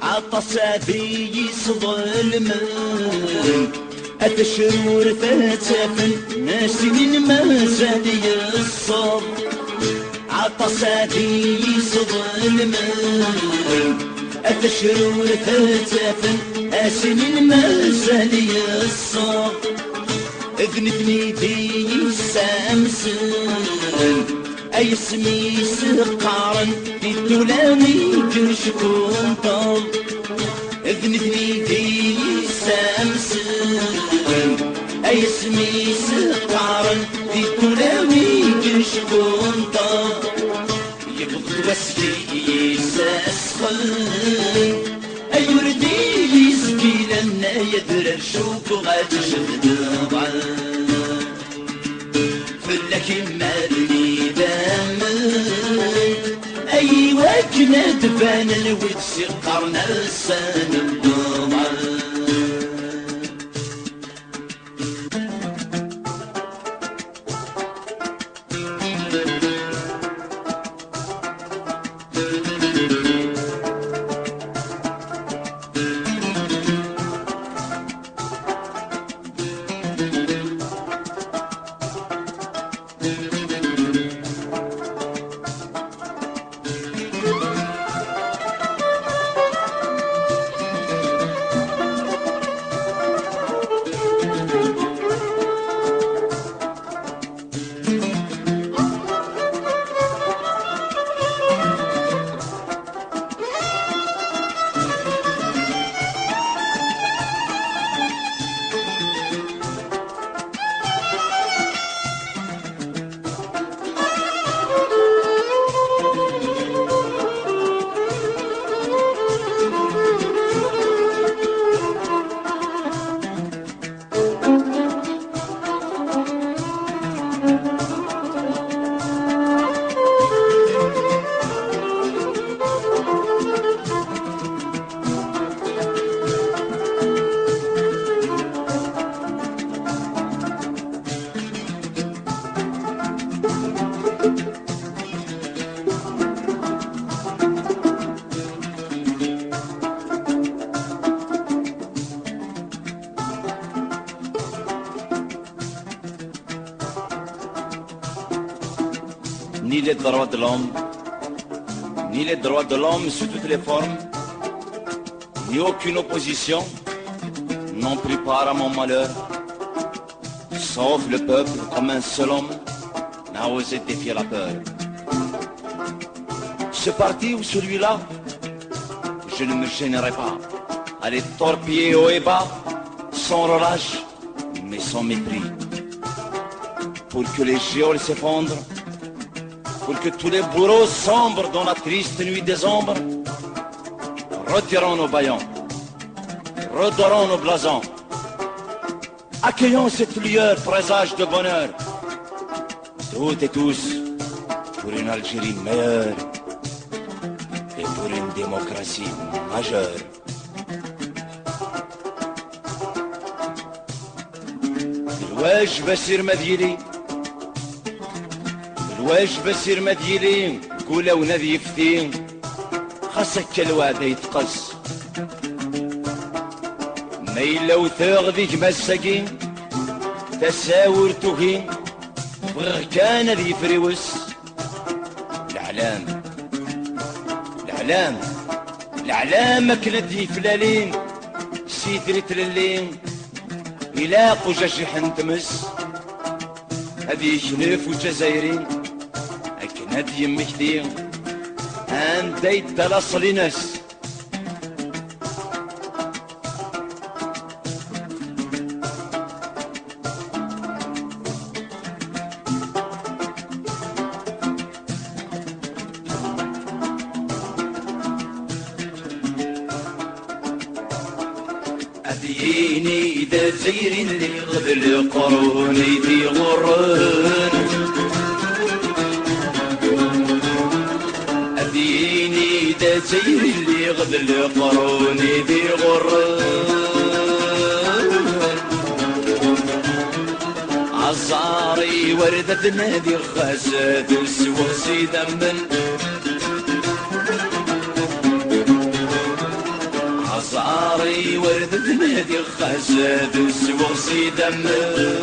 عطسابي يصظلم أتشرور فتافن ناسين ما زادي الصب. عطسابي يصظلم أتشرور فتافن ناسين ما زادي الصب. ابن دي سامسن أي اسمي سقارن الدولامي كشكون طب. ابن دي سامسن أي اسمي سقارن الدولامي كشكون طب. يبغض وسكي ساسخن أي وردي يسكي لنا يدرر شوك وغاتشد ضعن. فلك مالني أي وجنا دبان الودس قرنا لسان الضبع. Ni les droits de l'homme, ni les droits de l'homme sous toutes les formes, ni aucune opposition n'ont pris part à mon malheur, sauf le peuple comme un seul homme n'a osé défier la peur. Ce parti ou celui-là, je ne me gênerai pas à les torpiller haut et bas, sans relâche, mais sans mépris, pour que les géoles s'effondrent, pour que tous les bourreaux sombrent dans la triste nuit des ombres. Retirons nos baillons, redorons nos blasons, accueillons cette lueur présage de bonheur, toutes et tous pour une Algérie meilleure et pour une démocratie majeure. الواجب بسير مديلي، الواجب بسير مديلي، قولا ونادي يفتي، خاصك الوعد يتقص، ما إلا وثاغ ذيك مساكين، تساور تهين، بغير كان ذي فريوس، الأعلام الأعلام الأعلام كانت ذي فلالين، سيدري تللين، إلا قجاج حنتمس هذي شنف والجزائرين أكن هذي يمكتي عندي تلاصلي ناس أديني إذا زيري اللي غذل قروني دي غرون تيري اللي غبل قروني ذي غران عصاري وردة نادي خاسات السوسي دمن عصاري وردة نادي خاسات السوسي دمن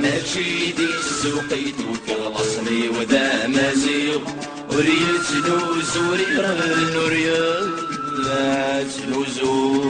ماشي دي السوقيت وكغلصني وذا مازيغ وريت نوز وريت نوريات نوزو